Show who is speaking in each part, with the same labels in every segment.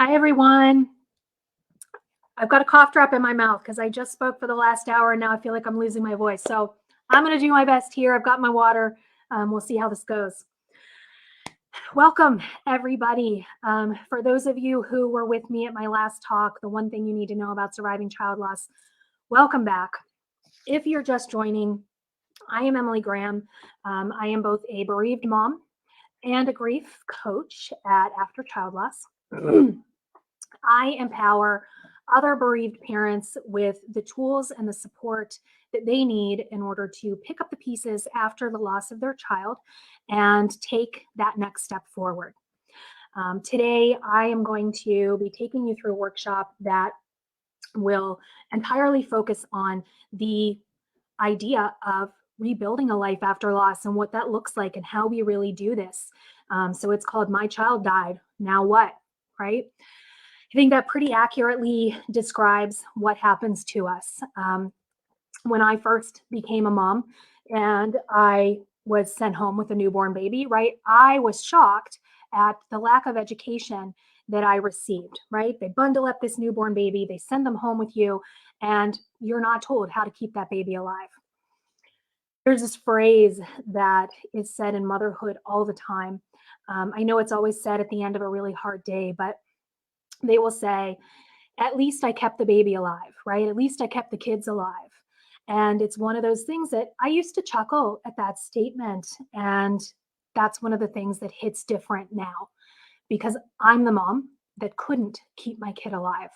Speaker 1: Hi, everyone. I've got a cough drop in my mouth because I just spoke for the last hour and now I feel like I'm losing my voice. So I'm going to do my best here. I've got my water. We'll see how this goes. Welcome, everybody. For those of you who were with me at my last talk, the one thing you need to know about surviving child loss, welcome back. If you're just joining, I am Emily Graham. I am both a bereaved mom and a grief coach at After Child Loss. I empower other bereaved parents with the tools and the support that they need in order to pick up the pieces after the loss of their child and take that next step forward. Today, I am going to be taking you through a workshop that will entirely focus on the idea of rebuilding a life after loss and what that looks like and how we really do this. So it's called My Child Died, Now What? Right? I think that pretty accurately describes what happens to us. When I first became a mom and I was sent home with a newborn baby, right, I was shocked at the lack of education that I received, right? They bundle up this newborn baby, they send them home with you, and you're not told how to keep that baby alive. There's this phrase that is said in motherhood all the time. I know it's always said at the end of a really hard day, but they will say, at least I kept the baby alive, right? At least I kept the kids alive. And it's one of those things that I used to chuckle at that statement. And that's one of the things that hits different now because I'm the mom that couldn't keep my kid alive.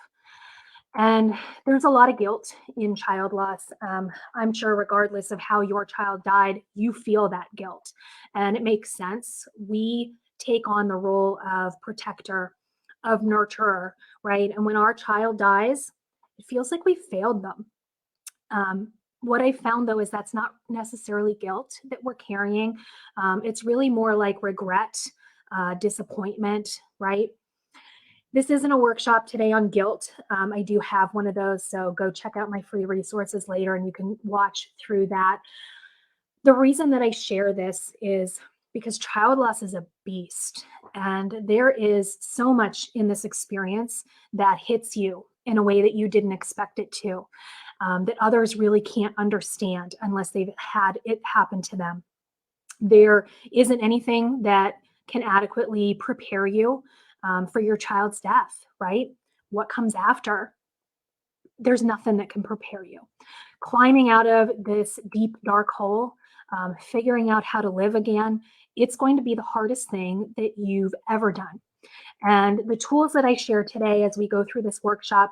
Speaker 1: And there's a lot of guilt in child loss. I'm sure, regardless of how your child died, you feel that guilt. And it makes sense. We take on the role of protector, of nurturer, right? And when our child dies, it feels like we failed them. What I found, though, is that's not necessarily guilt that we're carrying. It's really more like regret, disappointment, right? This isn't a workshop today on guilt. I do have one of those, so go check out my free resources later and you can watch through that. The reason that I share this is because child loss is a beast, and there is so much in this experience that hits you in a way that you didn't expect it to, that others really can't understand unless they've had it happen to them. There isn't anything that can adequately prepare you for your child's death, right? What comes after? There's nothing that can prepare you. Climbing out of this deep, dark hole, figuring out how to live again, it's going to be the hardest thing that you've ever done. And the tools that I share today as we go through this workshop,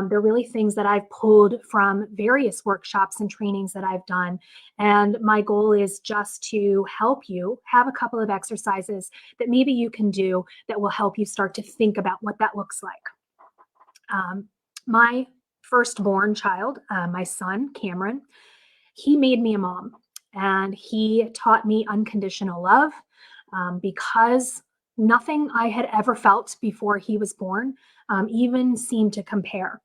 Speaker 1: they're really things that I've pulled from various workshops and trainings that I've done. And my goal is just to help you have a couple of exercises that maybe you can do that will help you start to think about what that looks like. My firstborn child, my son, Cameron, he made me a mom and he taught me unconditional love because nothing I had ever felt before he was born even seemed to compare.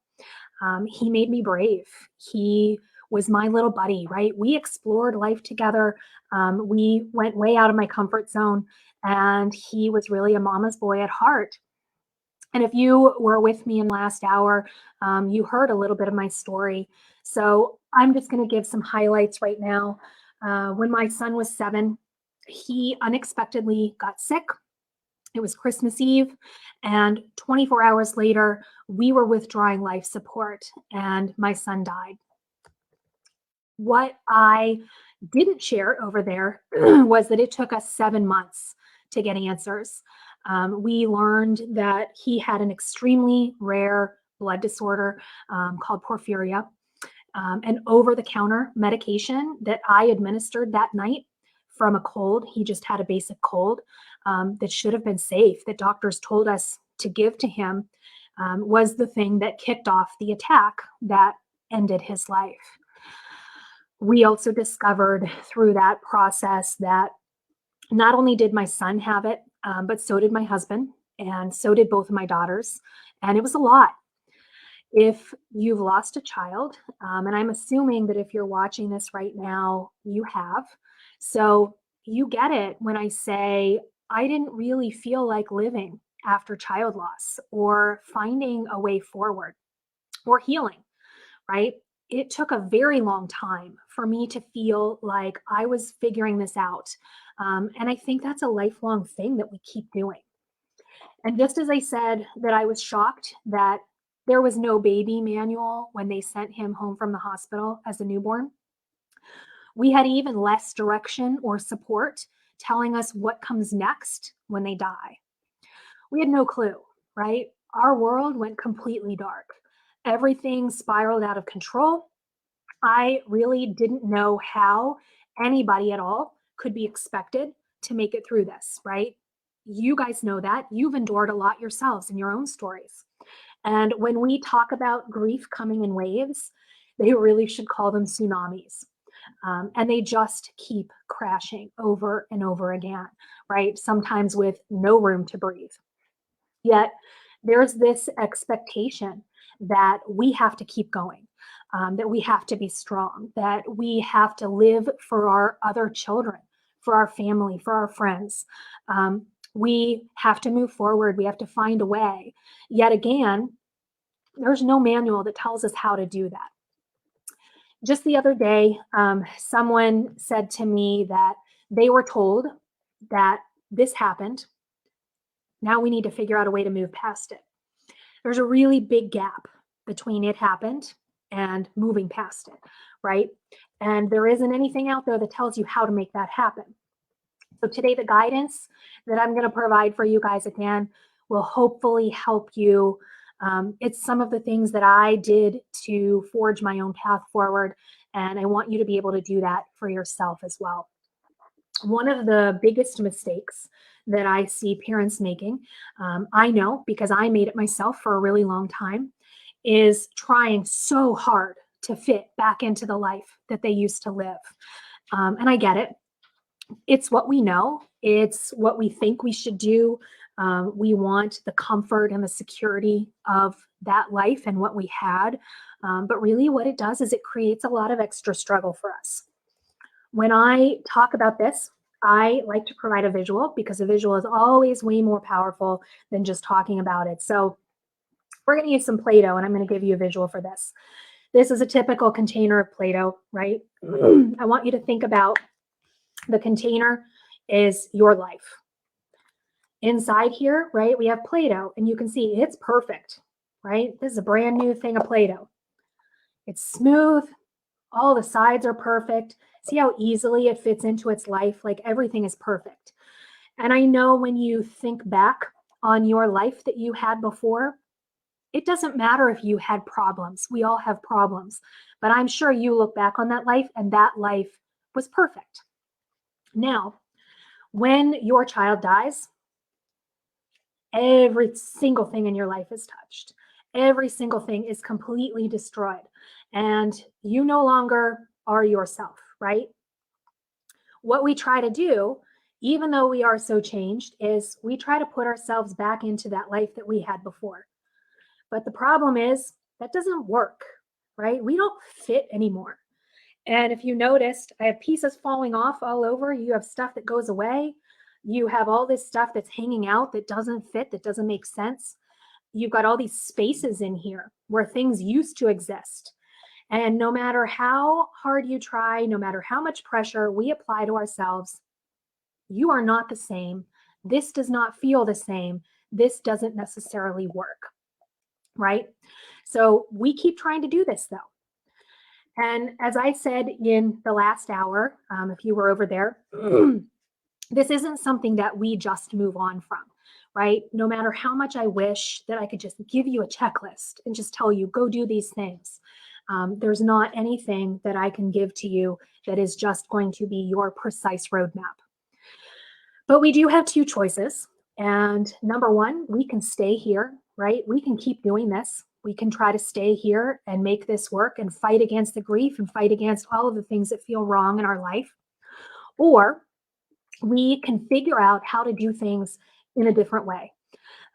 Speaker 1: He made me brave. He was my little buddy, right? We explored life together. We went way out of my comfort zone, and he was really a mama's boy at heart. And if you were with me in last hour, you heard a little bit of my story. So I'm just going to give some highlights right now. When my son was 7, he unexpectedly got sick. It was Christmas Eve, and 24 hours later, we were withdrawing life support, and my son died. What I didn't share over there was that it took us 7 months to get answers. We learned that he had an extremely rare blood disorder called porphyria, an over-the-counter medication that I administered that night from a cold. He just had a basic cold that should have been safe, that doctors told us to give to him, was the thing that kicked off the attack that ended his life. We also discovered through that process that not only did my son have it, but so did my husband, and so did both of my daughters. And it was a lot. If you've lost a child, and I'm assuming that if you're watching this right now, you have. So you get it when I say, I didn't really feel like living after child loss or finding a way forward or healing, right? It took a very long time for me to feel like I was figuring this out. And I think that's a lifelong thing that we keep doing. And just as I said that I was shocked that there was no baby manual when they sent him home from the hospital as a newborn, we had even less direction or support telling us what comes next when they die. We had no clue, right? Our world went completely dark. Everything spiraled out of control. I really didn't know how anybody at all could be expected to make it through this, right? You guys know that. You've endured a lot yourselves in your own stories. And when we talk about grief coming in waves, they really should call them tsunamis. And they just keep crashing over and over again, right? Sometimes with no room to breathe. Yet there's this expectation that we have to keep going, that we have to be strong, that we have to live for our other children, for our family, for our friends. We have to move forward. We have to find a way. Yet again, there's no manual that tells us how to do that. Just the other day, someone said to me that they were told that this happened. Now we need to figure out a way to move past it. There's a really big gap between it happened and moving past it, right? And there isn't anything out there that tells you how to make that happen. So today, the guidance that I'm going to provide for you guys again will hopefully help you. It's some of the things that I did to forge my own path forward, and I want you to be able to do that for yourself as well. One of the biggest mistakes that I see parents making, I know because I made it myself for a really long time, is trying so hard to fit back into the life that they used to live. And I get it. It's what we know. It's what we think we should do. We want the comfort and the security of that life and what we had. But really what it does is it creates a lot of extra struggle for us. When I talk about this, I like to provide a visual because a visual is always way more powerful than just talking about it. So we're going to use some Play-Doh, and I'm going to give you a visual for this. This is a typical container of Play-Doh, right? I want you to think about the container is your life. Inside here, right, we have Play-Doh, and you can see it's perfect, right? This is a brand new thing of Play-Doh. It's smooth. All the sides are perfect. See how easily it fits into its life? Like everything is perfect. And I know when you think back on your life that you had before, it doesn't matter if you had problems. We all have problems. But I'm sure you look back on that life and that life was perfect. Now, when your child dies, every single thing in your life is touched. Every single thing is completely destroyed. And you no longer are yourself, right? What we try to do, even though we are so changed, is we try to put ourselves back into that life that we had before. But the problem is that doesn't work, right? We don't fit anymore. And if you noticed, I have pieces falling off all over. You have stuff that goes away. You have all this stuff that's hanging out that doesn't fit, that doesn't make sense. You've got all these spaces in here where things used to exist. And no matter how hard you try, no matter how much pressure we apply to ourselves, you are not the same. This does not feel the same. This doesn't necessarily work, right? So we keep trying to do this though. And as I said in the last hour, if you were over there, this isn't something that we just move on from, right? No matter how much I wish that I could just give you a checklist and just tell you, go do these things. There's not anything that I can give to you that is just going to be your precise roadmap. But we do have two choices. And number one, we can stay here, right? We can keep doing this. We can try to stay here and make this work and fight against the grief and fight against all of the things that feel wrong in our life. Or we can figure out how to do things in a different way.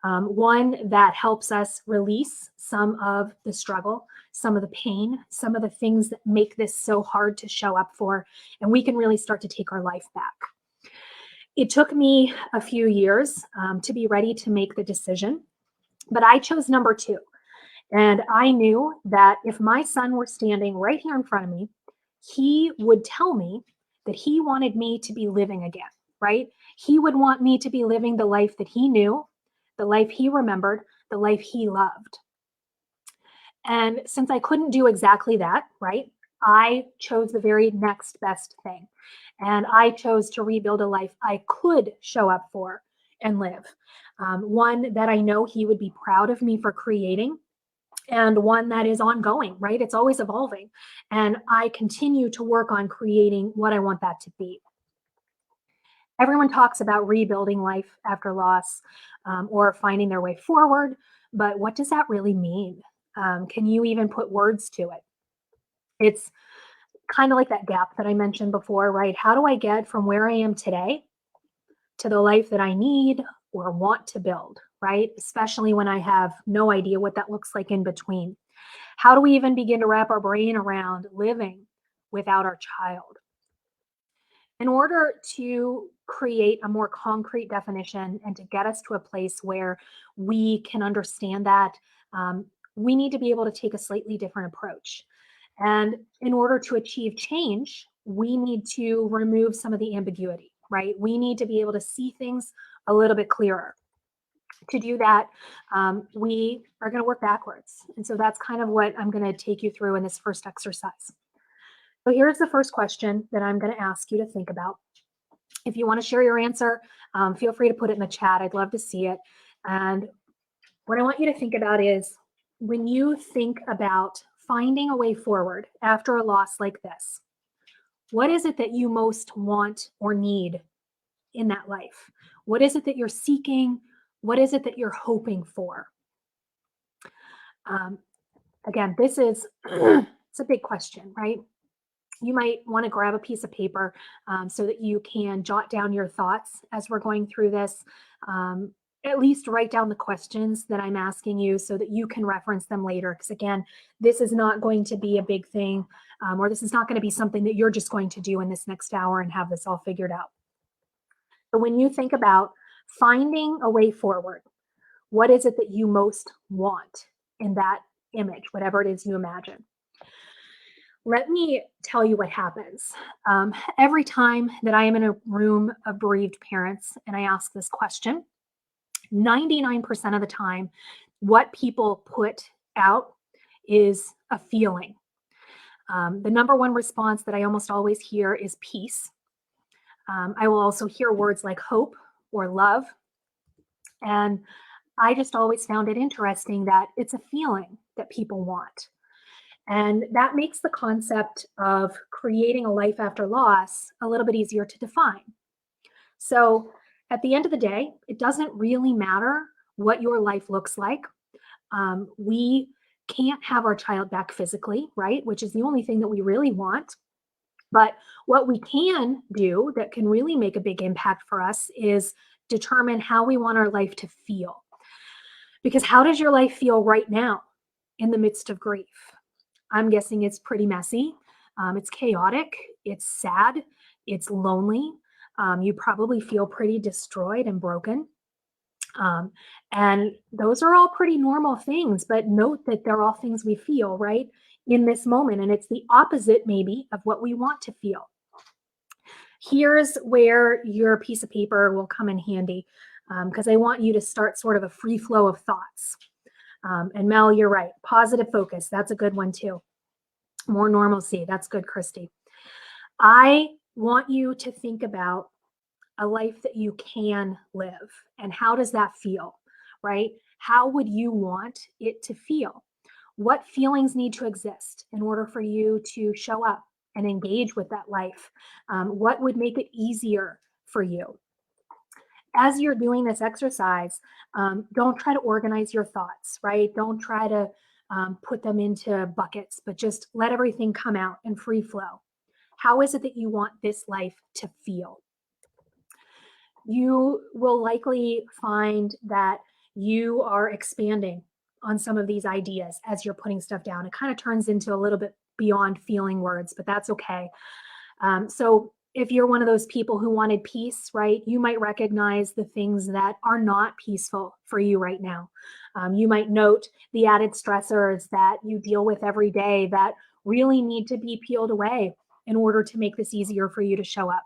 Speaker 1: One that helps us release some of the struggle, some of the pain, some of the things that make this so hard to show up for, and we can really start to take our life back. It took me a few years to be ready to make the decision, but I chose number two. And I knew that if my son were standing right here in front of me, he would tell me that he wanted me to be living again, right? He would want me to be living the life that he knew, the life he remembered, the life he loved. And since I couldn't do exactly that, right, I chose the very next best thing. And I chose to rebuild a life I could show up for and live. One that I know he would be proud of me for creating, and one that is ongoing, right? It's always evolving. And I continue to work on creating what I want that to be. Everyone talks about rebuilding life after loss or finding their way forward, but what does that really mean? Can you even put words to it? It's kind of like that gap that I mentioned before, right? How do I get from where I am today to the life that I need or want to build, right? Especially when I have no idea what that looks like in between. How do we even begin to wrap our brain around living without our child? In order to create a more concrete definition and to get us to a place where we can understand that, um, we need to be able to take a slightly different approach. And in order to achieve change, we need to remove some of the ambiguity, right? We need to be able to see things a little bit clearer. To do that, we are going to work backwards. And so that's kind of what I'm going to take you through in this first exercise. So here's the first question that I'm going to ask you to think about. If you want to share your answer, feel free to put it in the chat. I'd love to see it. And what I want you to think about is when you think about finding a way forward after a loss like this, what is it that you most want or need in that life? What is it that you're seeking? What is it that you're hoping for? Um, again, this is it's a big question, right? You might want to grab a piece of paper so that you can jot down your thoughts as we're going through this. Um, at least write down the questions that I'm asking you so that you can reference them later. Because again, this is not going to be a big thing, or this is not going to be something that you're just going to do in this next hour and have this all figured out. So when you think about finding a way forward, what is it that you most want in that image, whatever it is you imagine? Let me tell you what happens. Every time that I am in a room of bereaved parents and I ask this question, 99% of the time, what people put out is a feeling. The number one response that I almost always hear is peace. I will also hear words like hope or love. And I just always found it interesting that it's a feeling that people want. And that makes the concept of creating a life after loss a little bit easier to define. So at the end of the day, it doesn't really matter what your life looks like. We can't have our child back physically, right? Which is the only thing that we really want. But what we can do that can really make a big impact for us is determine how we want our life to feel. Because how does your life feel right now in the midst of grief? I'm guessing it's pretty messy. It's chaotic. It's sad. It's lonely. You probably feel pretty destroyed and broken. And those are all pretty normal things, but note that they're all things we feel, right, in this moment. And it's the opposite, maybe, of what we want to feel. Here's where your piece of paper will come in handy because I want you to start sort of a free flow of thoughts. And Mel, you're right. Positive focus. That's a good one too. More normalcy. That's good, Christy. I want you to think about a life that you can live and how does that feel, right? How would you want it to feel? What feelings need to exist in order for you to show up and engage with that life? What would make it easier for you? As you're doing this exercise, don't try to organize your thoughts, right? Don't try to put them into buckets, but just let everything come out in free flow. How is it that you want this life to feel? You will likely find that you are expanding on some of these ideas as you're putting stuff down. It kind of turns into a little bit beyond feeling words, but that's okay. So if you're one of those people who wanted peace, right, you might recognize the things that are not peaceful for you right now. You might note the added stressors that you deal with every day that really need to be peeled away in order to make this easier for you to show up.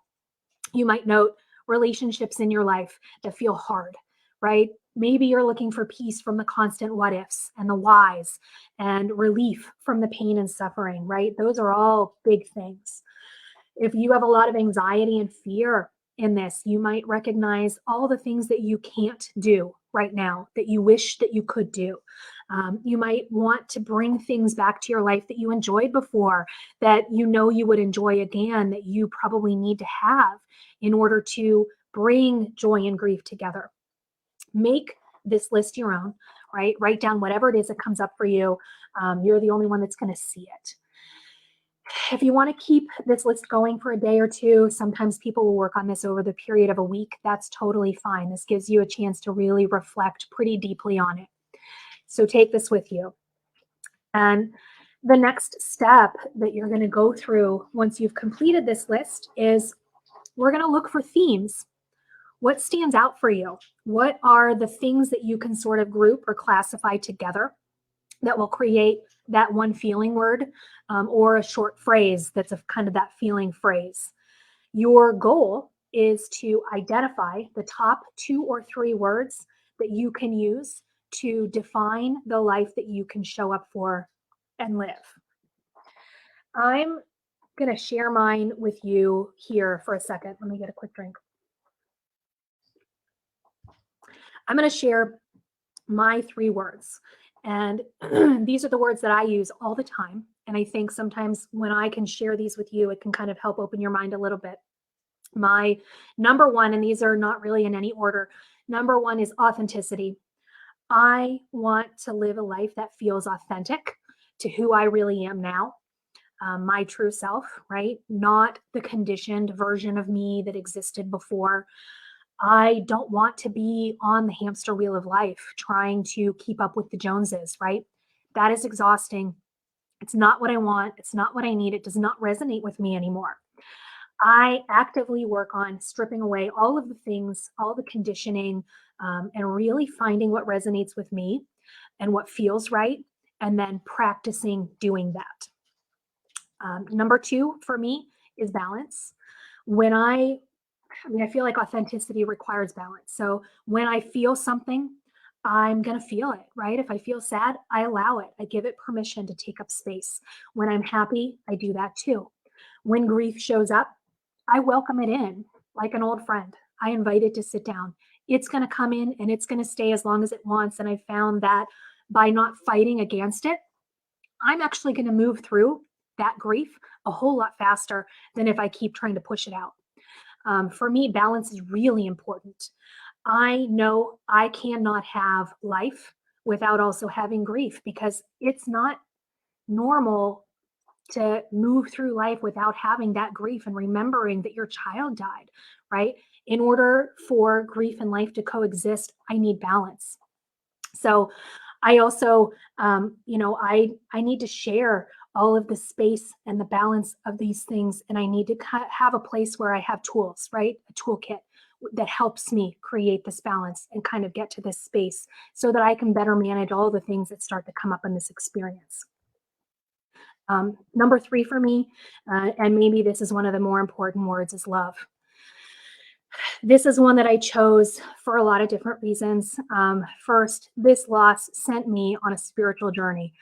Speaker 1: You might note relationships in your life that feel hard, right? Maybe you're looking for peace from the constant what ifs and the whys and relief from the pain and suffering, right? Those are all big things. If you have a lot of anxiety and fear in this, you might recognize all the things that you can't do right now that you wish that you could do. You might want to bring things back to your life that you enjoyed before, that you know you would enjoy again, that you probably need to have in order to bring joy and grief together. Make this list your own, right? Write down whatever it is that comes up for you. You're the only one that's going to see it. If you want to keep this list going for a day or two, sometimes people will work on this over the period of a week. That's totally fine. This gives you a chance to really reflect pretty deeply on it. So take this with you. And the next step that you're going to go through once you've completed this list is we're going to look for themes. What stands out for you? What are the things that you can sort of group or classify together that will create that one feeling word, or a short phrase that's a kind of that feeling phrase? Your goal is to identify the top 2 or 3 words that you can use to define the life that you can show up for and live. I'm going to share mine with you here for a second. Let me get a quick drink. I'm going to share my 3 words. And these are the words that I use all the time. And I think sometimes when I can share these with you, it can kind of help open your mind a little bit. My number 1, and these are not really in any order, number 1 is authenticity. I want to live a life that feels authentic to who I really am now, my true self, right? Not the conditioned version of me that existed before. I don't want to be on the hamster wheel of life trying to keep up with the Joneses, right? That is exhausting. It's not what I want. It's not what I need. It does not resonate with me anymore. I actively work on stripping away all of the things, all the conditioning, and really finding what resonates with me and what feels right, and then practicing doing that. Number 2 for me is balance. When I feel like authenticity requires balance. So when I feel something, I'm going to feel it, right? If I feel sad, I allow it. I give it permission to take up space. When I'm happy, I do that too. When grief shows up, I welcome it in like an old friend. I invite it to sit down. It's going to come in and it's going to stay as long as it wants. And I found that by not fighting against it, I'm actually going to move through that grief a whole lot faster than if I keep trying to push it out. For me, balance is really important. I know I cannot have life without also having grief, because it's not normal to move through life without having that grief and remembering that your child died, right? In order for grief and life to coexist, I need balance. So I also, I need to share all of the space and the balance of these things. And I need to have a place where I have tools, right? A toolkit that helps me create this balance and kind of get to this space so that I can better manage all the things that start to come up in this experience. Number 3 for me, and maybe this is one of the more important words, is love. This is one that I chose for a lot of different reasons. First, this loss sent me on a spiritual journey.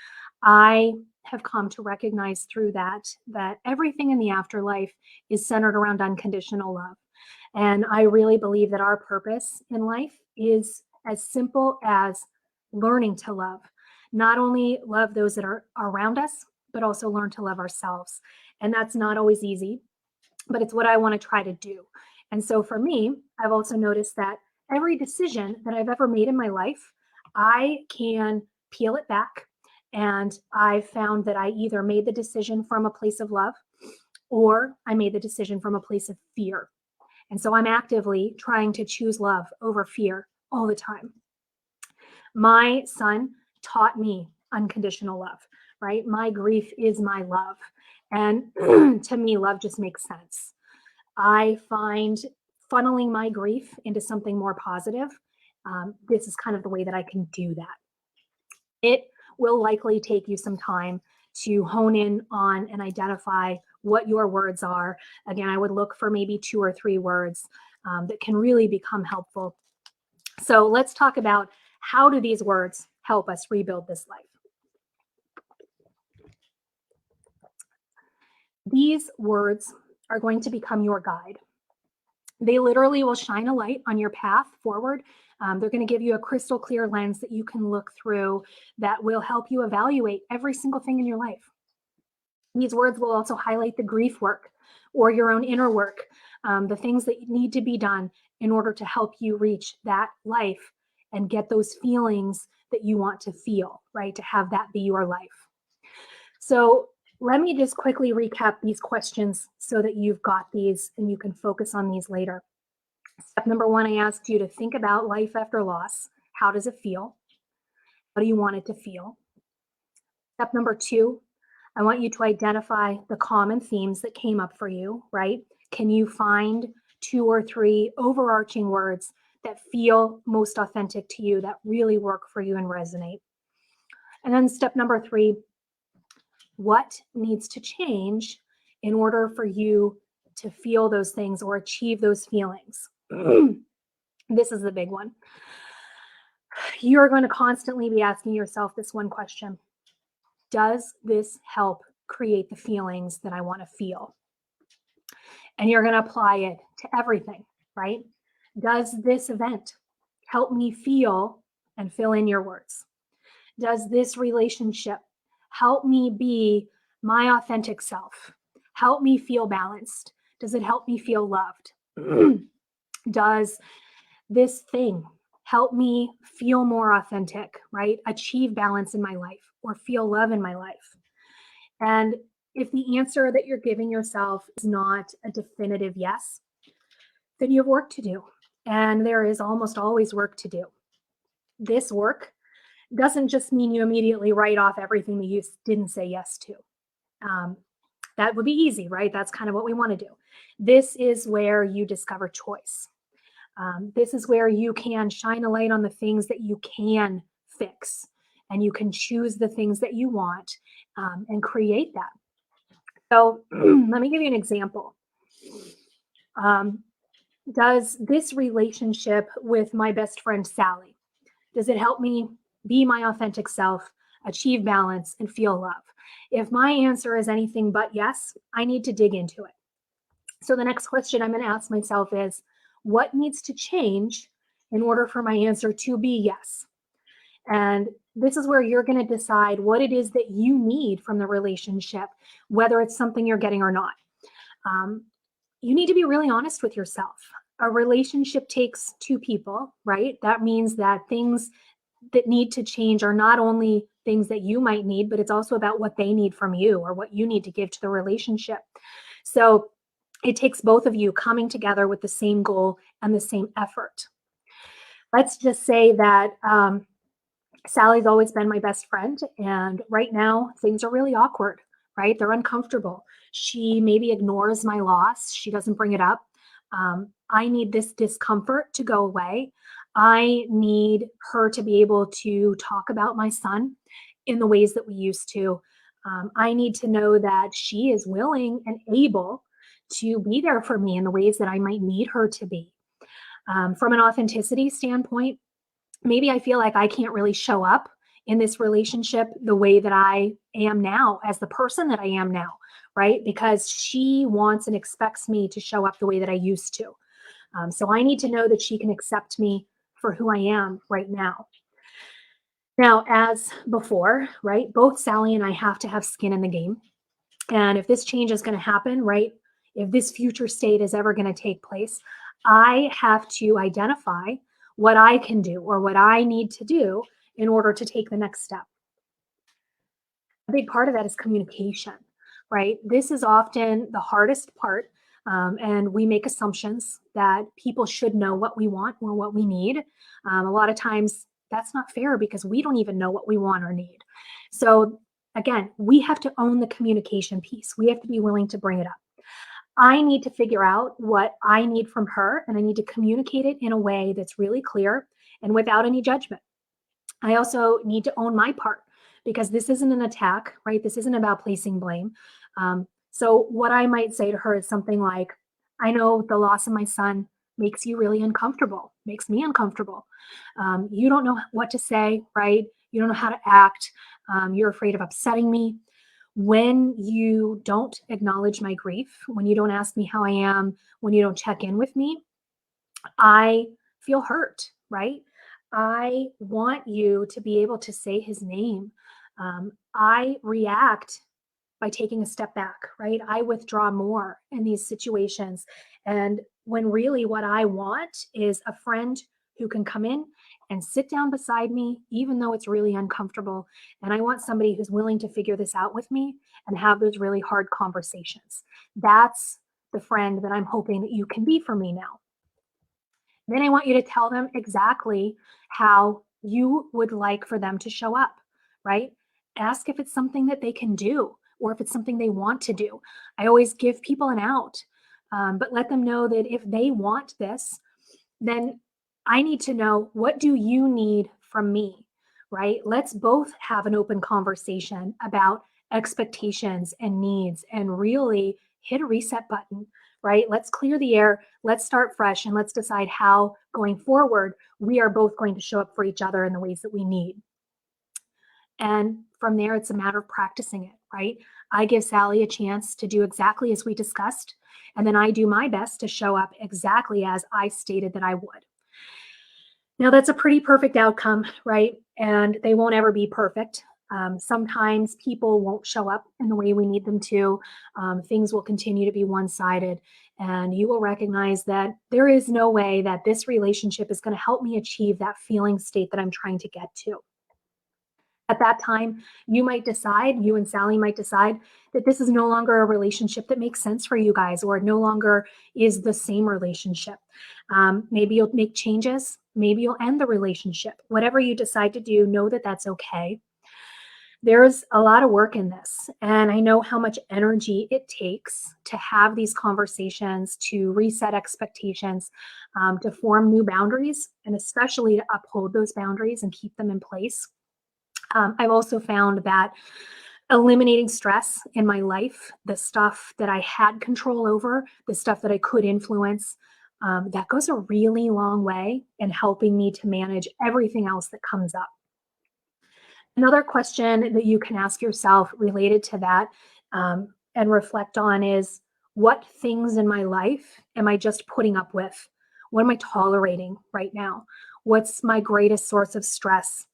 Speaker 1: I have come to recognize through that everything in the afterlife is centered around unconditional love. And I really believe that our purpose in life is as simple as learning to love. Not only love those that are around us, but also learn to love ourselves. And that's not always easy, but it's what I want to try to do. And so for me, I've also noticed that every decision that I've ever made in my life, I can peel it back. And I found that I either made the decision from a place of love or I made the decision from a place of fear. And so I'm actively trying to choose love over fear all the time. My son taught me unconditional love, right? My grief is my love. And to me, love just makes sense. I find funneling my grief into something more positive. This is kind of the way that I can do that. It will likely take you some time to hone in on and identify what your words are. Again, I would look for maybe 2 or 3 words that can really become helpful. So let's talk about, how do these words help us rebuild this life? These words are going to become your guide. They literally will shine a light on your path forward. They're going to give you a crystal clear lens that you can look through that will help you evaluate every single thing in your life. These words will also highlight the grief work or your own inner work, the things that need to be done in order to help you reach that life and get those feelings that you want to feel, right? To have that be your life. So let me just quickly recap these questions so that you've got these and you can focus on these later. Step number 1, I asked you to think about life after loss. How does it feel? What do you want it to feel? Step number 2, I want you to identify the common themes that came up for you, right? Can you find 2 or 3 overarching words that feel most authentic to you, that really work for you and resonate? And then step number 3, what needs to change in order for you to feel those things or achieve those feelings? This is the big one. You're going to constantly be asking yourself this one question: does this help create the feelings that I want to feel? And you're going to apply it to everything, right? Does this event help me feel, and fill in your words? Does this relationship help me be my authentic self? Help me feel balanced? Does it help me feel loved? Does this thing help me feel more authentic, right? Achieve balance in my life or feel love in my life? And if the answer that you're giving yourself is not a definitive yes, then you have work to do. And there is almost always work to do. This work doesn't just mean you immediately write off everything that you didn't say yes to. That would be easy, right? That's kind of what we want to do. This is where you discover choice. This is where you can shine a light on the things that you can fix, and you can choose the things that you want and create that. So let me give you an example. Does this relationship with my best friend Sally, does it help me be my authentic self, achieve balance, and feel love? If my answer is anything but yes, I need to dig into it. So the next question I'm going to ask myself is, what needs to change in order for my answer to be yes? And this is where you're going to decide what it is that you need from the relationship, whether it's something you're getting or not. You need to be really honest with yourself. A relationship takes 2 people, right? That means that things that need to change are not only things that you might need, but it's also about what they need from you or what you need to give to the relationship. So it takes both of you coming together with the same goal and the same effort. Let's just say that Sally's always been my best friend, and right now things are really awkward, right? They're uncomfortable. She maybe ignores my loss. She doesn't bring it up. I need this discomfort to go away. I need her to be able to talk about my son in the ways that we used to. I need to know that she is willing and able to be there for me in the ways that I might need her to be. From an authenticity standpoint, maybe I feel like I can't really show up in this relationship the way that I am now, as the person that I am now, right? Because she wants and expects me to show up the way that I used to. So I need to know that she can accept me for who I am right now. Now, as before, right, both Sally and I have to have skin in the game. And if this change is going to happen, right, if this future state is ever going to take place, I have to identify what I can do or what I need to do in order to take the next step. A big part of that is communication, right? This is often the hardest part. And we make assumptions that people should know what we want or what we need. A lot of times that's not fair because we don't even know what we want or need. So again, we have to own the communication piece. We have to be willing to bring it up. I need to figure out what I need from her, and I need to communicate it in a way that's really clear and without any judgment. I also need to own my part because this isn't an attack, right? This isn't about placing blame. So, what I might say to her is something like, I know the loss of my son makes you really uncomfortable, makes me uncomfortable. You don't know what to say, right? You don't know how to act. You're afraid of upsetting me. When you don't acknowledge my grief, when you don't ask me how I am, when you don't check in with me, I feel hurt, right? I want you to be able to say his name. I react by taking a step back, right? I withdraw more in these situations. And when really what I want is a friend who can come in and sit down beside me, even though it's really uncomfortable. And I want somebody who's willing to figure this out with me and have those really hard conversations. That's the friend that I'm hoping that you can be for me now. Then I want you to tell them exactly how you would like for them to show up, right? Ask if it's something that they can do or if it's something they want to do. I always give people an out, but let them know that if they want this, then I need to know, what do you need from me, right? Let's both have an open conversation about expectations and needs and really hit a reset button, right? Let's clear the air. Let's start fresh and let's decide how going forward we are both going to show up for each other in the ways that we need. And from there, it's a matter of practicing it, right? I give Sally a chance to do exactly as we discussed. And then I do my best to show up exactly as I stated that I would. Now, that's a pretty perfect outcome, right? And they won't ever be perfect. Sometimes people won't show up in the way we need them to. Things will continue to be one sided. And you will recognize that there is no way that this relationship is going to help me achieve that feeling state that I'm trying to get to. At that time, you and Sally might decide that this is no longer a relationship that makes sense for you guys, or it no longer is the same relationship. Maybe you'll make changes. Maybe you'll end the relationship. Whatever you decide to do, know that that's okay. There's a lot of work in this, and I know how much energy it takes to have these conversations, to reset expectations, to form new boundaries, and especially to uphold those boundaries and keep them in place. I've also found that eliminating stress in my life, the stuff that I had control over, the stuff that I could influence, that goes a really long way in helping me to manage everything else that comes up. Another question that you can ask yourself related to that, and reflect on is, what things in my life am I just putting up with? What am I tolerating right now? What's my greatest source of stress?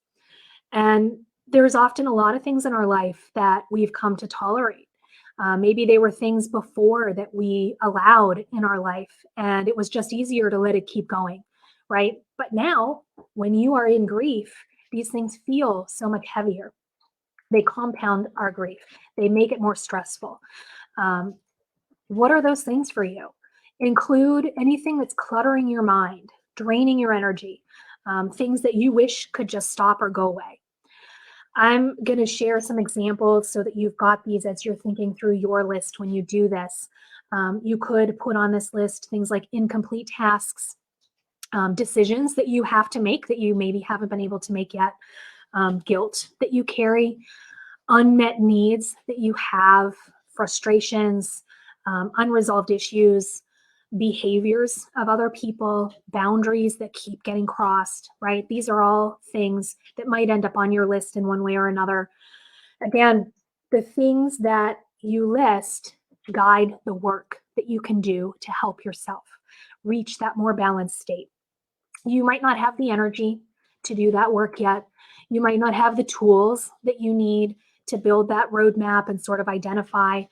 Speaker 1: And there's often a lot of things in our life that we've come to tolerate. Maybe they were things before that we allowed in our life, and it was just easier to let it keep going, right? But now, when you are in grief, these things feel so much heavier. They compound our grief, they make it more stressful. Um, what are those things for you? Include anything that's cluttering your mind, draining your energy, things that you wish could just stop or go away. I'm going to share some examples so that you've got these as you're thinking through your list when you do this. You could put on this list things like incomplete tasks, decisions that you have to make that you maybe haven't been able to make yet, guilt that you carry, unmet needs that you have, frustrations, unresolved issues, behaviors of other people, boundaries that keep getting crossed, right? These are all things that might end up on your list in one way or another. Again, the things that you list guide the work that you can do to help yourself reach that more balanced state. You might not have the energy to do that work yet. You might not have the tools that you need to build that roadmap and sort of identify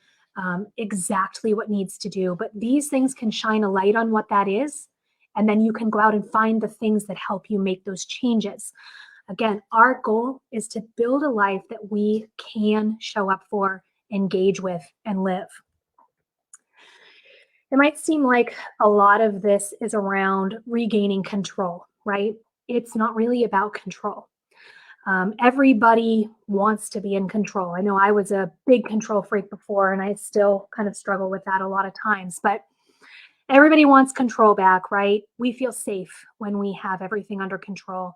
Speaker 1: exactly what needs to do. But these things can shine a light on what that is. And then you can go out and find the things that help you make those changes. Again, our goal is to build a life that we can show up for, engage with, and live. It might seem like a lot of this is around regaining control, right? It's not really about control. Everybody wants to be in control. I know I was a big control freak before, and I still kind of struggle with that a lot of times, but everybody wants control back, right? We feel safe when we have everything under control.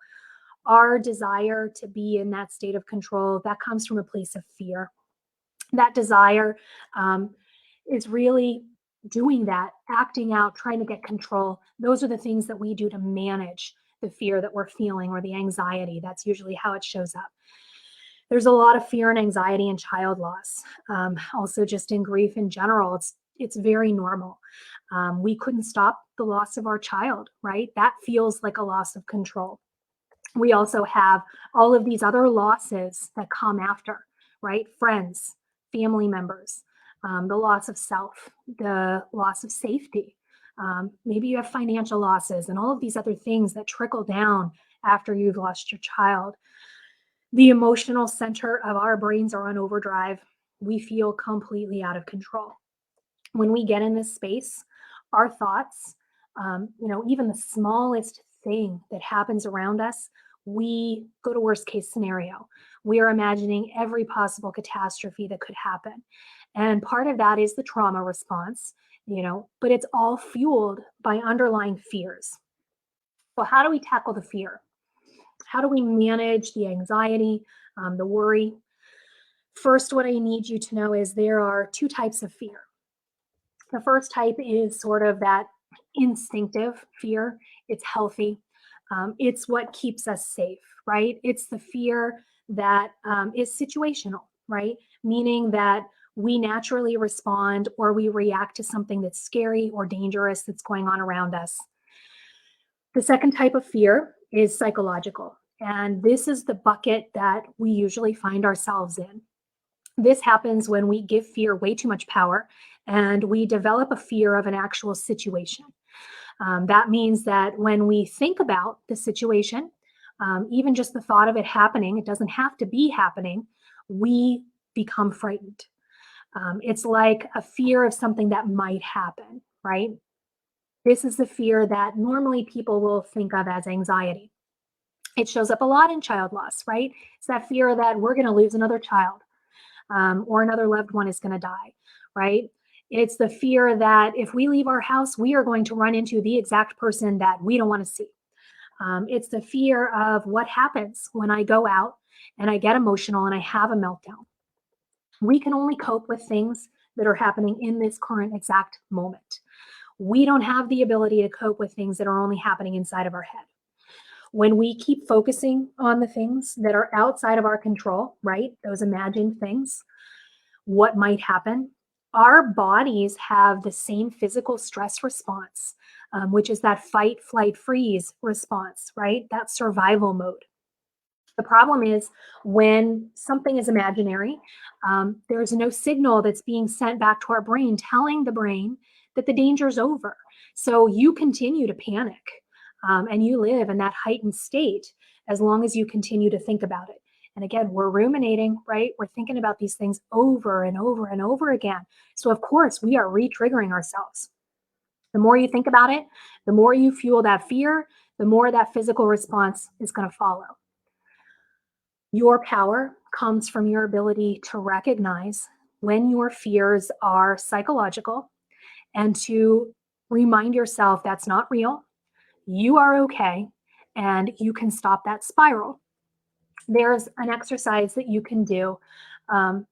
Speaker 1: Our desire to be in that state of control, that comes from a place of fear. That desire um, is really doing that, acting out, trying to get control. Those are the things that we do to manage the fear that we're feeling or the anxiety. That's usually how it shows up. There's a lot of fear and anxiety in child loss. Also, just in grief in general, it's very normal. We couldn't stop the loss of our child, right? That feels like a loss of control. We also have all of these other losses that come after, right? Friends, family members, the loss of self, the loss of safety. Maybe you have financial losses and all of these other things that trickle down after you've lost your child. The emotional center of our brains are on overdrive. We feel completely out of control. When we get in this space, our thoughts, even the smallest thing that happens around us, we go to worst case scenario. We are imagining every possible catastrophe that could happen. And part of that is the trauma response, but it's all fueled by underlying fears. So, how do we tackle the fear? How do we manage the anxiety, the worry? First, what I need you to know is there are two types of fear. The first type is sort of that instinctive fear. It's healthy. It's what keeps us safe, right? It's the fear that is situational, right? Meaning that we naturally respond or we react to something that's scary or dangerous that's going on around us. The second type of fear is psychological. And this is the bucket that we usually find ourselves in. This happens when we give fear way too much power and we develop a fear of an actual situation. That means that when we think about the situation, even just the thought of it happening, it doesn't have to be happening, we become frightened. It's like a fear of something that might happen, right? This is the fear that normally people will think of as anxiety. It shows up a lot in child loss, right? It's that fear that we're going to lose another child or another loved one is going to die, right? It's the fear that if we leave our house, we are going to run into the exact person that we don't want to see. It's the fear of what happens when I go out and I get emotional and I have a meltdown. We can only cope with things that are happening in this current exact moment. We don't have the ability to cope with things that are only happening inside of our head. When we keep focusing on the things that are outside of our control, right? Those imagined things, what might happen, our bodies have the same physical stress response, which is that fight, flight, freeze response, right? That survival mode. The problem is when something is imaginary, there's no signal that's being sent back to our brain telling the brain that the danger's over. So you continue to panic and you live in that heightened state as long as you continue to think about it. And again, we're ruminating, right? We're thinking about these things over and over and over again. So, of course, we are re triggering ourselves. The more you think about it, the more you fuel that fear, the more that physical response is going to follow. Your power comes from your ability to recognize when your fears are psychological and to remind yourself that's not real, you are okay, and you can stop that spiral. There's an exercise that you can do, um,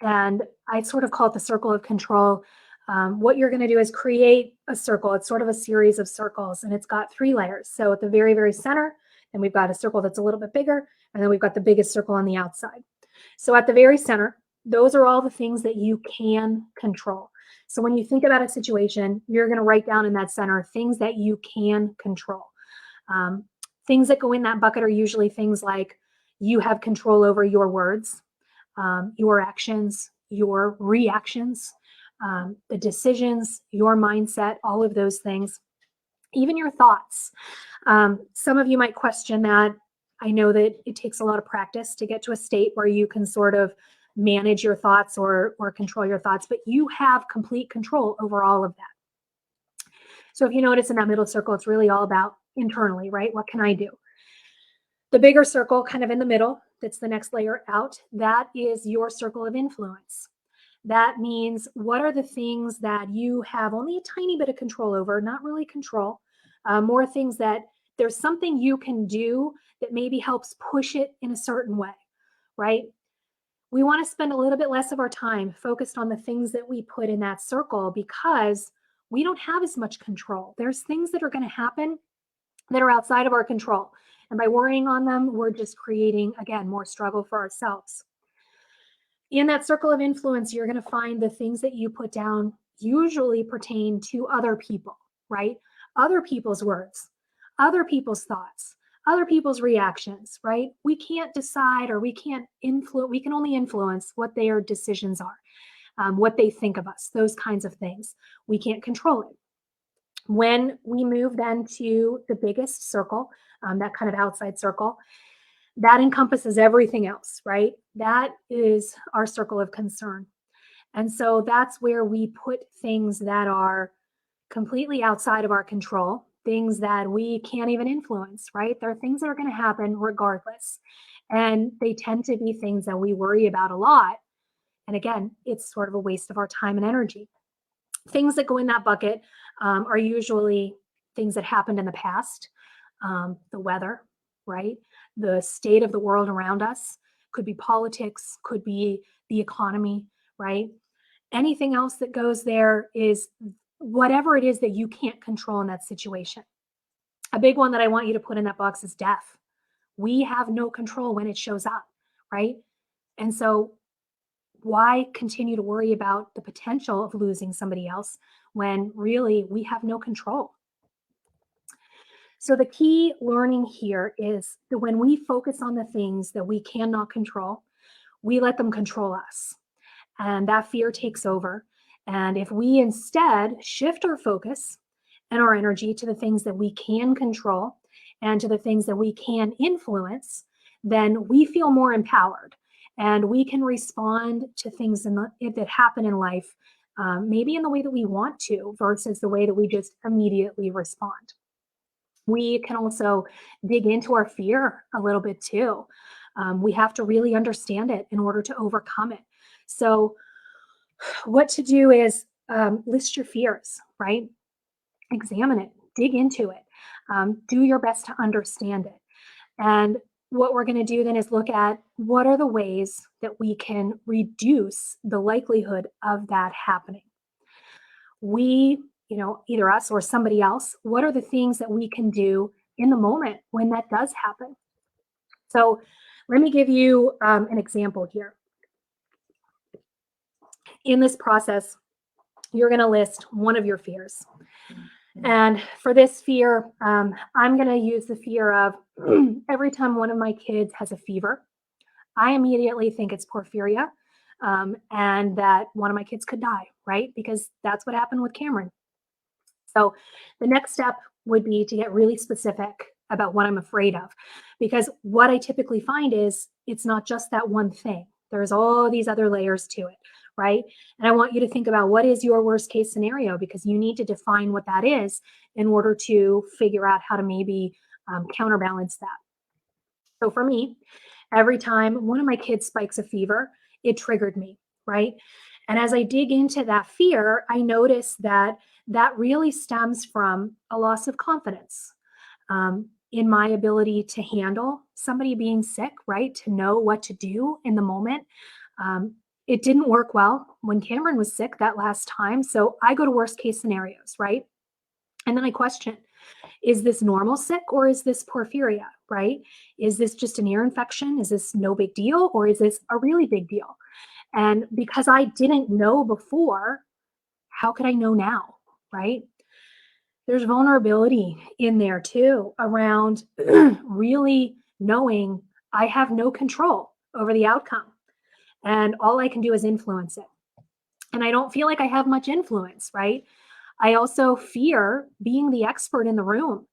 Speaker 1: and I sort of call it the circle of control. What you're going to do is create a circle. It's sort of a series of circles, and it's got three layers. So at the very, very center, and we've got a circle that's a little bit bigger, and then we've got the biggest circle on the outside. So at the very center, those are all the things that you can control. So when you think about a situation, you're going to write down in that center things that you can control. Um, Things that go in that bucket are usually things like you have control over your words, your actions, your reactions, the decisions, your mindset, all of those things, even your thoughts. Some of you might question that. I know that it takes a lot of practice to get to a state where you can sort of manage your thoughts or control your thoughts, but you have complete control over all of that. So if you notice in that middle circle, it's really all about internally, right? What can I do? The bigger circle kind of in the middle, that's the next layer out, that is your circle of influence. That means what are the things that you have only a tiny bit of control over, not really control, more things that there's something you can do that maybe helps push it in a certain way, right? We want to spend a little bit less of our time focused on the things that we put in that circle because we don't have as much control. There's things that are going to happen that are outside of our control. And by worrying on them, we're just creating, again, more struggle for ourselves. In that circle of influence, you're going to find the things that you put down usually pertain to other people, right? Other people's words, other people's thoughts, other people's reactions, right? We can't decide or we can't influence, we can only influence what their decisions are, what they think of us, those kinds of things. We can't control it. When we move then to the biggest circle, that kind of outside circle, that encompasses everything else, right? That is our circle of concern. And so that's where we put things that are completely outside of our control, things that we can't even influence, right? There are things that are going to happen regardless. And they tend to be things that we worry about a lot. And again, it's sort of a waste of our time and energy. Things that go in that bucket are usually things that happened in the past, the weather, right? The state of the world around us, could be politics, could be the economy, right? Anything else that goes there is whatever it is that you can't control in that situation. A big one that I want you to put in that box is death. We have no control when it shows up, right? And so why continue to worry about the potential of losing somebody else when really we have no control? So the key learning here is that when we focus on the things that we cannot control, we let them control us. And that fear takes over. And if we instead shift our focus and our energy to the things that we can control and to the things that we can influence, then we feel more empowered and we can respond to things that happen in life, maybe in the way that we want to versus the way that we just immediately respond. We can also dig into our fear a little bit too. We have to really understand it in order to overcome it. So, what to do is list your fears, right? Examine it, dig into it, do your best to understand it. And what we're going to do then is look at what are the ways that we can reduce the likelihood of that happening. We, either us or somebody else, what are the things that we can do in the moment when that does happen? So let me give you an example here. In this process, you're going to list one of your fears. And for this fear, I'm going to use the fear of every time one of my kids has a fever, I immediately think it's porphyria and that one of my kids could die, right? Because that's what happened with Cameron. So the next step would be to get really specific about what I'm afraid of. Because what I typically find is it's not just that one thing. There's all these other layers to it, right? And I want you to think about what is your worst case scenario because you need to define what that is in order to figure out how to maybe counterbalance that. So for me, every time one of my kids spikes a fever, it triggered me, right? And as I dig into that fear, I notice that that really stems from a loss of confidence in my ability to handle somebody being sick, right? To know what to do in the moment. It didn't work well when Cameron was sick that last time. So I go to worst case scenarios, right? And then I question, is this normal sick or is this porphyria, right? Is this just an ear infection? Is this no big deal or is this a really big deal? And because I didn't know before, how could I know now, right? There's vulnerability in there too around really knowing I have no control over the outcome and all I can do is influence it. And I don't feel like I have much influence, right? I also fear being the expert in the room,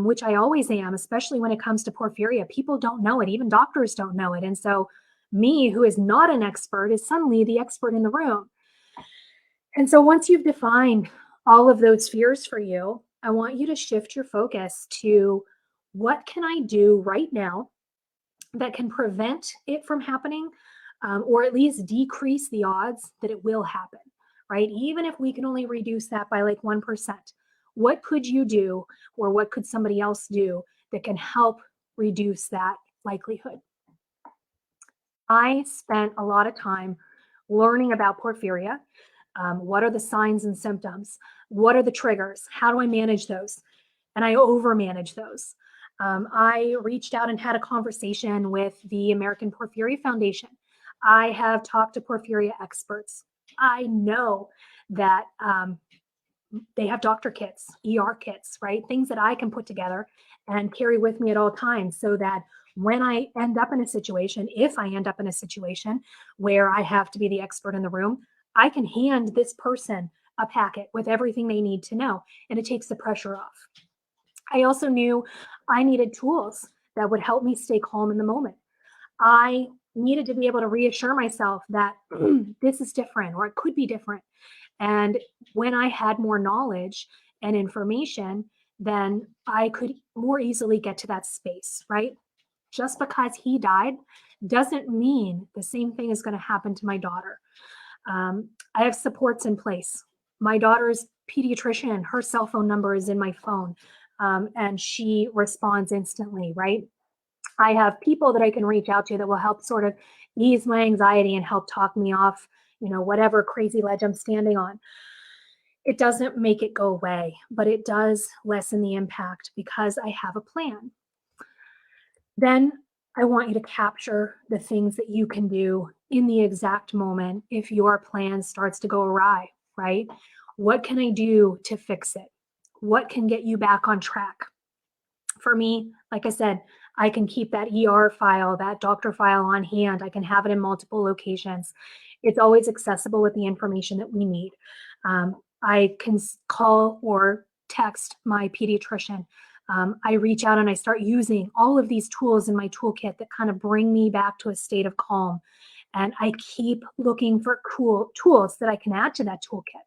Speaker 1: which I always am, especially when it comes to porphyria. People don't know it, even doctors don't know it. And so me, who is not an expert, is suddenly the expert in the room. And so once you've defined all of those fears for you, I want you to shift your focus to what can I do right now that can prevent it from happening, or at least decrease the odds that it will happen, right? Even if we can only reduce that by like 1%, what could you do or what could somebody else do that can help reduce that likelihood? I spent a lot of time learning about porphyria. What are the signs and symptoms? What are the triggers? How do I manage those? And I overmanage those. I reached out and had a conversation with the American Porphyria Foundation. I have talked to porphyria experts. I know that they have doctor kits, ER kits, right? Things that I can put together and carry with me at all times so that when I end up in a situation, if I end up in a situation where I have to be the expert in the room, I can hand this person a packet with everything they need to know, and it takes the pressure off. I also knew I needed tools that would help me stay calm in the moment. I needed to be able to reassure myself that this is different or it could be different. And when I had more knowledge and information, then I could more easily get to that space, right? Just because he died doesn't mean the same thing is going to happen to my daughter. I have supports in place. My daughter's pediatrician, her cell phone number is in my phone, and she responds instantly, right? I have people that I can reach out to that will help sort of ease my anxiety and help talk me off, whatever crazy ledge I'm standing on. It doesn't make it go away, but it does lessen the impact because I have a plan. Then I want you to capture the things that you can do in the exact moment if your plan starts to go awry, right? What can I do to fix it? What can get you back on track? For me, like I said, I can keep that ER file, that doctor file on hand. I can have it in multiple locations. It's always accessible with the information that we need. I can call or text my pediatrician. I reach out and I start using all of these tools in my toolkit that kind of bring me back to a state of calm. And I keep looking for cool tools that I can add to that toolkit.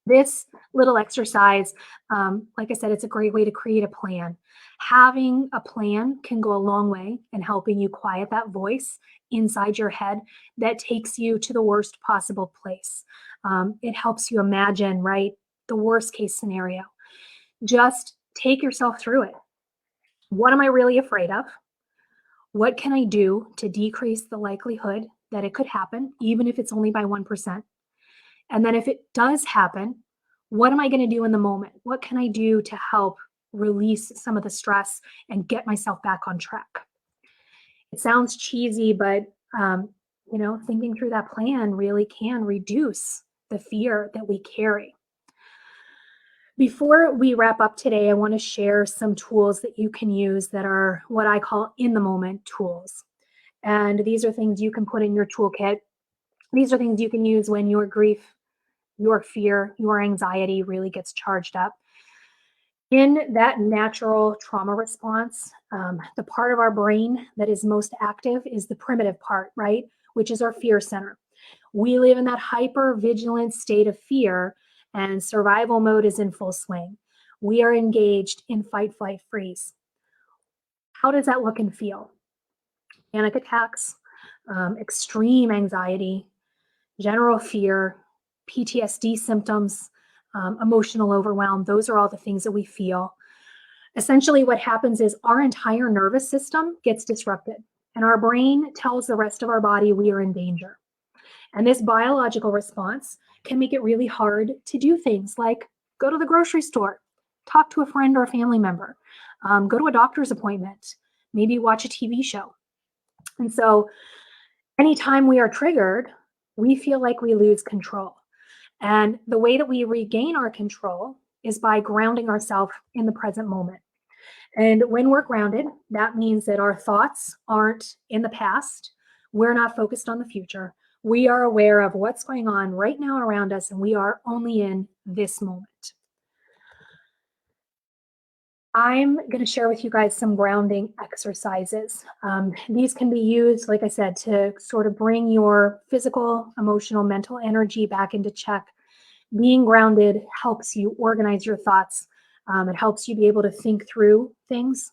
Speaker 1: This little exercise, like I said, it's a great way to create a plan. Having a plan can go a long way in helping you quiet that voice inside your head that takes you to the worst possible place. It helps you imagine, right, the worst case scenario. Just take yourself through it. What am I really afraid of? What can I do to decrease the likelihood that it could happen, even if it's only by 1%? And then if it does happen, what am I going to do in the moment? What can I do to help release some of the stress and get myself back on track? It sounds cheesy, but thinking through that plan really can reduce the fear that we carry. Before we wrap up today, I want to share some tools that you can use that are what I call in the moment tools. And these are things you can put in your toolkit. These are things you can use when your grief, your fear, your anxiety really gets charged up. In that natural trauma response, the part of our brain that is most active is the primitive part, right? Which is our fear center. We live in that hyper vigilant state of fear, and survival mode is in full swing. We are engaged in fight, flight, freeze. How does that look and feel? Panic attacks, extreme anxiety, general fear, PTSD symptoms, emotional overwhelm. Those are all the things that we feel. Essentially, what happens is our entire nervous system gets disrupted, and our brain tells the rest of our body we are in danger. And this biological response can make it really hard to do things like go to the grocery store, talk to a friend or a family member, go to a doctor's appointment, maybe watch a TV show. And so anytime we are triggered, we feel like we lose control. And the way that we regain our control is by grounding ourselves in the present moment. And when we're grounded, that means that our thoughts aren't in the past. We're not focused on the future. We are aware of what's going on right now around us, and we are only in this moment. I'm going to share with you guys some grounding exercises. These can be used, like I said, to sort of bring your physical, emotional, mental energy back into check. Being grounded helps you organize your thoughts. It helps you be able to think through things.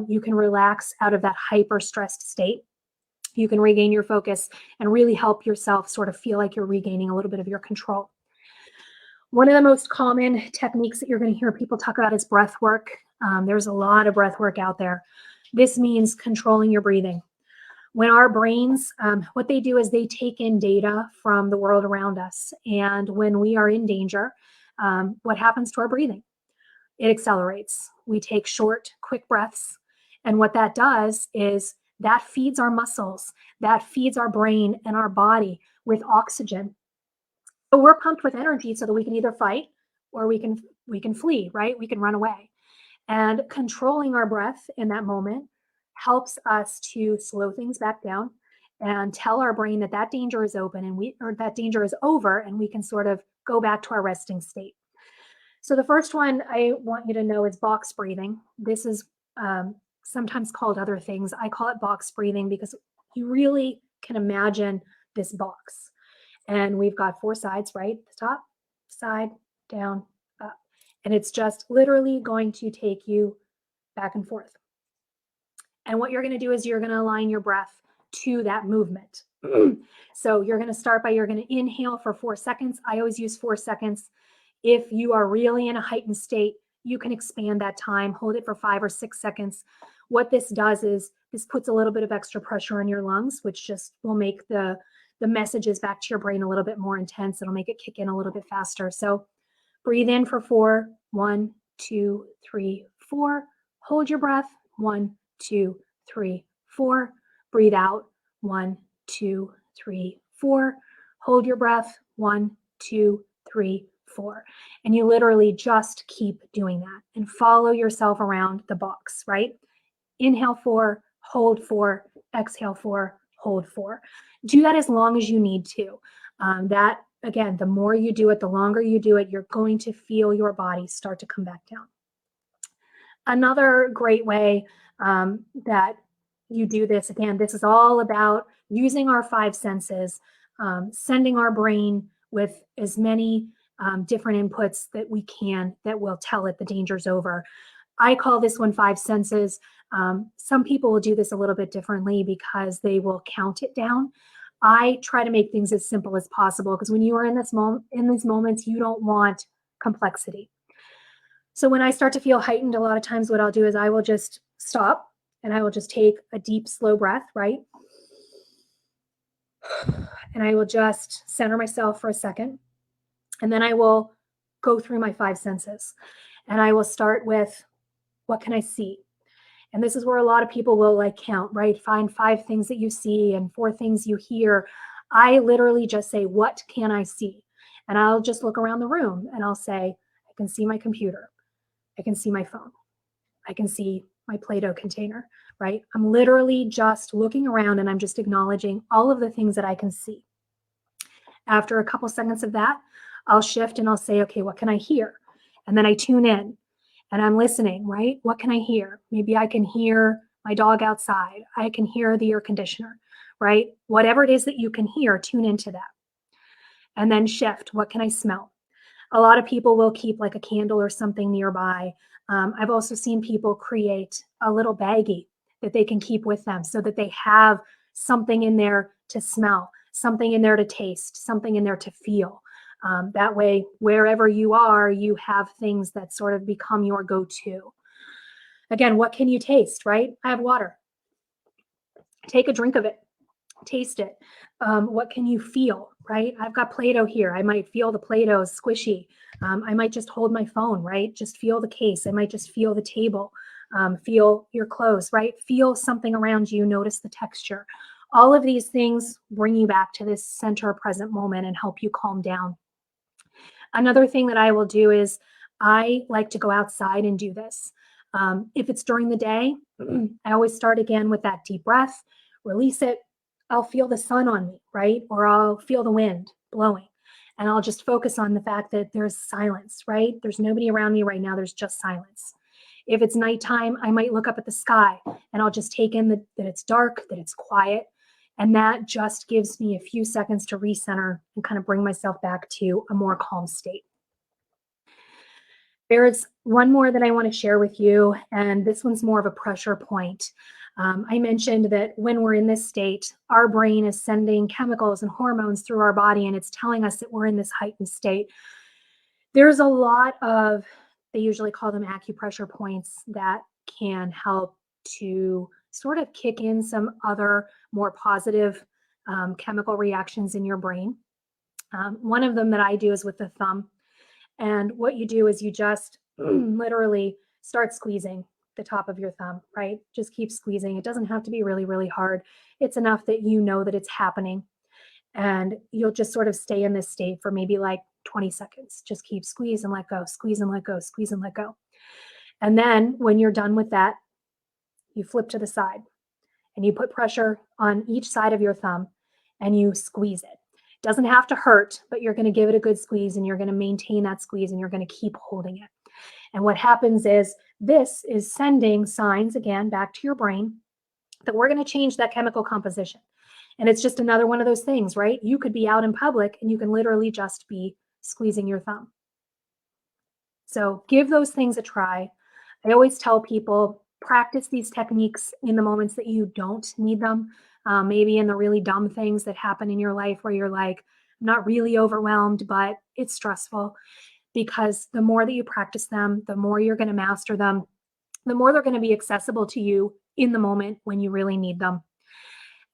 Speaker 1: You can relax out of that hyper stressed state. You can regain your focus and really help yourself sort of feel like you're regaining a little bit of your control. One of the most common techniques that you're going to hear people talk about is breath work. There's a lot of breath work out there. This means controlling your breathing. When our brains, what they do is they take in data from the world around us. And when we are in danger, what happens to our breathing? It accelerates. We take short, quick breaths. And what that does is that feeds our muscles, that feeds our brain and our body with oxygen. So we're pumped with energy so that we can either fight or we can flee, right? We can run away. And controlling our breath in that moment helps us to slow things back down and tell our brain that that danger is open and that danger is over, and we can sort of go back to our resting state. So the first one I want you to know is box breathing. This is sometimes called other things. I call it box breathing because you really can imagine this box. And we've got 4 sides, right? The top, side, down, up. And it's just literally going to take you back and forth. And what you're going to do is you're going to align your breath to that movement. So you're going to start by, you're going to inhale for 4 seconds. I always use 4 seconds. If you are really in a heightened state, you can expand that time, hold it for 5 or 6 seconds. What this does is this puts a little bit of extra pressure on your lungs, which just will make the messages back to your brain a little bit more intense. It'll make it kick in a little bit faster. So breathe in for 4. 1, 2, 3, 4. Hold your breath. 1, 2, 3, 4. Breathe out. 1, 2, 3, 4. Hold your breath. 1, 2, 3, 4. And you literally just keep doing that and follow yourself around the box, right? Inhale 4, hold 4, exhale 4, hold 4. Do that as long as you need to. That, again, the more you do it, the longer you do it, you're going to feel your body start to come back down. Another great way that you do this, again, this is all about using our 5 senses, sending our brain with as many different inputs that we can that will tell it the danger's over. I call this one 5 senses. Some people will do this a little bit differently because they will count it down. I try to make things as simple as possible because when you are in these moments, you don't want complexity. So when I start to feel heightened, a lot of times what I'll do is I will just stop and I will just take a deep, slow breath, right? And I will just center myself for a second. And then I will go through my 5 senses. And I will start with, what can I see? And this is where a lot of people will like count, right? Find 5 things that you see and 4 things you hear. I literally just say, what can I see? And I'll just look around the room and I'll say, I can see my computer. I can see my phone. I can see my Play-Doh container, right? I'm literally just looking around and I'm just acknowledging all of the things that I can see. After a couple seconds of that, I'll shift and I'll say, okay, what can I hear? And then I tune in and I'm listening, right? What can I hear? Maybe I can hear my dog outside. I can hear the air conditioner, right? Whatever it is that you can hear, tune into that. And then shift. What can I smell? A lot of people will keep like a candle or something nearby. I've also seen people create a little baggie that they can keep with them so that they have something in there to smell, something in there to taste, something in there to feel. That way, wherever you are, you have things that sort of become your go-to. Again, what can you taste, right? I have water. Take a drink of it. Taste it. What can you feel, right? I've got Play-Doh here. I might feel the Play-Doh is squishy. I might just hold my phone, right? Just feel the case. I might just feel the table, feel your clothes, right? Feel something around you, notice the texture. All of these things bring you back to this center present moment and help you calm down. Another thing that I will do is I like to go outside and do this. If it's during the day, I always start again with that deep breath, release it. I'll feel the sun on me, right? Or I'll feel the wind blowing. And I'll just focus on the fact that there's silence, right? There's nobody around me right now. There's just silence. If it's nighttime, I might look up at the sky and I'll just take in that it's dark, that it's quiet. And that just gives me a few seconds to recenter and kind of bring myself back to a more calm state. There's one more that I want to share with you, and this one's more of a pressure point. I mentioned that when we're in this state, our brain is sending chemicals and hormones through our body, and it's telling us that we're in this heightened state. There's a lot of, they usually call them acupressure points, that can help to sort of kick in some other more positive chemical reactions in your brain. One of them that I do is with the thumb. And what you do is you just literally start squeezing the top of your thumb, right? Just keep squeezing. It doesn't have to be really, really hard. It's enough that you know that it's happening. And you'll just sort of stay in this state for maybe like 20 seconds. Just keep squeeze and let go, squeeze and let go, squeeze and let go. And then when you're done with that, you flip to the side and you put pressure on each side of your thumb and you squeeze it. Doesn't have to hurt, but you're going to give it a good squeeze and you're going to maintain that squeeze and you're going to keep holding it. And what happens is this is sending signs again back to your brain that we're going to change that chemical composition. And it's just another one of those things, right? You could be out in public and you can literally just be squeezing your thumb. So give those things a try. I always tell people, practice these techniques in the moments that you don't need them. Maybe in the really dumb things that happen in your life where you're like, I'm not really overwhelmed, but it's stressful. Because the more that you practice them, the more you're going to master them, the more they're going to be accessible to you in the moment when you really need them.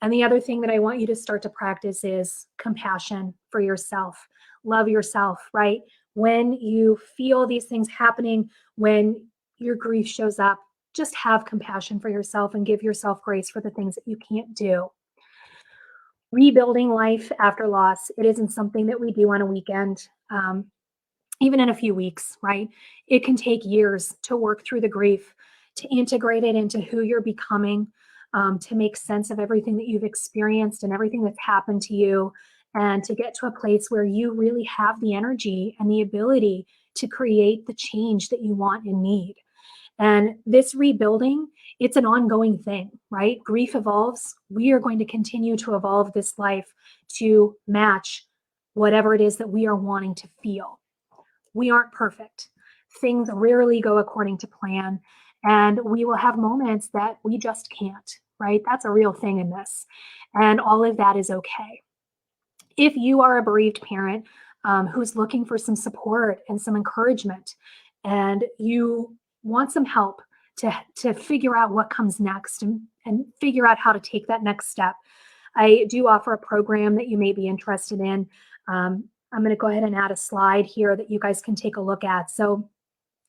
Speaker 1: And the other thing that I want you to start to practice is compassion for yourself. Love yourself, right? When you feel these things happening, when your grief shows up, just have compassion for yourself and give yourself grace for the things that you can't do. Rebuilding life after loss, it isn't something that we do on a weekend. Even in a few weeks, right? It can take years to work through the grief, to integrate it into who you're becoming, to make sense of everything that you've experienced and everything that's happened to you, and to get to a place where you really have the energy and the ability to create the change that you want and need. And this rebuilding, it's an ongoing thing, right? Grief evolves. We are going to continue to evolve this life to match whatever it is that we are wanting to feel. We aren't perfect. Things rarely go according to plan, and we will have moments that we just can't, right? That's a real thing in this. And all of that is okay. If you are a bereaved parent who's looking for some support and some encouragement, and you want some help to figure out what comes next and figure out how to take that next step, I do offer a program that you may be interested in. I'm going to go ahead and add a slide here that you guys can take a look at. So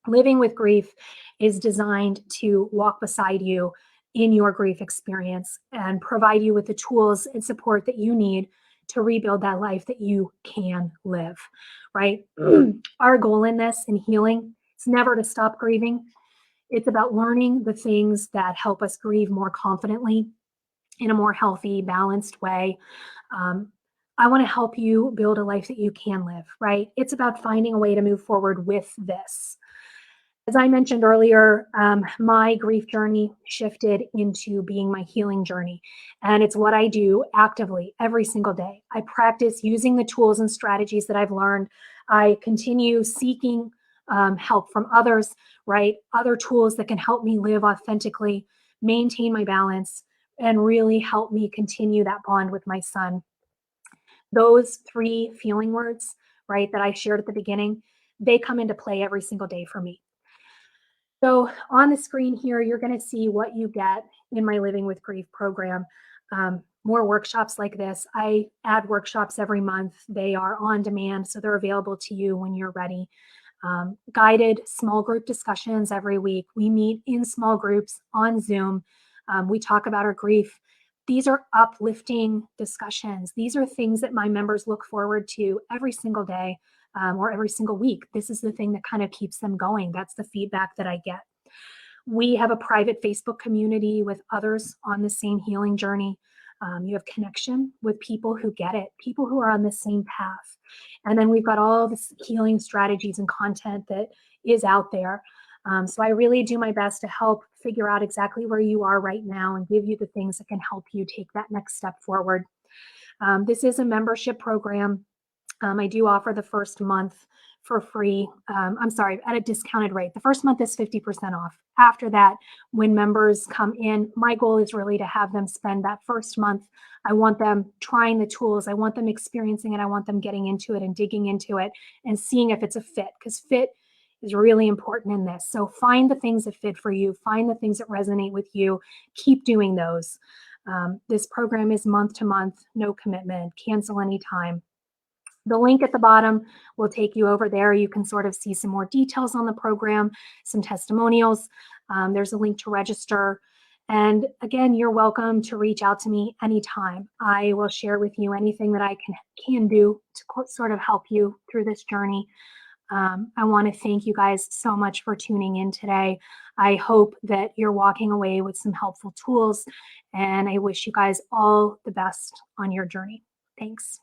Speaker 1: Living with Grief is designed to walk beside you in your grief experience and provide you with the tools and support that you need to rebuild that life that you can live, right? Our goal in this, in healing, is never to stop grieving. It's about learning the things that help us grieve more confidently in a more healthy, balanced way. I want to help you build a life that you can live, right? It's about finding a way to move forward with this. As I mentioned earlier, my grief journey shifted into being my healing journey. And it's what I do actively every single day. I practice using the tools and strategies that I've learned. I continue seeking help from others, right? Other tools that can help me live authentically, maintain my balance, and really help me continue that bond with my son. Those three feeling words, right, that I shared at the beginning, they come into play every single day for me. So on the screen here, you're going to see what you get in my Living with Grief program. More workshops like this. I add workshops every month. They are on demand, so they're available to you when you're ready. Guided small group discussions every week. We meet in small groups on Zoom. We talk about our grief. These are uplifting discussions. These are things that my members look forward to every single day or every single week. This is the thing that kind of keeps them going. That's the feedback that I get. We have a private Facebook community with others on the same healing journey. You have connection with people who get it, people who are on the same path. And then we've got all this healing strategies and content that is out there. So I really do my best to help figure out exactly where you are right now and give you the things that can help you take that next step forward. This is a membership program. I do offer the first month for free. I'm sorry, at a discounted rate. The first month is 50% off. After that, when members come in, my goal is really to have them spend that first month. I want them trying the tools. I want them experiencing it. I want them getting into it and digging into it and seeing if it's a fit, because fit is really important in this. So find the things that fit for you, find the things that resonate with you, keep doing those. This program is month to month, no commitment, cancel anytime. The link at the bottom will take you over there. You can sort of see some more details on the program, some testimonials. There's a link to register. And again, you're welcome to reach out to me anytime. I will share with you anything that I can do to sort of help you through this journey. I want to thank you guys so much for tuning in today. I hope that you're walking away with some helpful tools, and I wish you guys all the best on your journey. Thanks.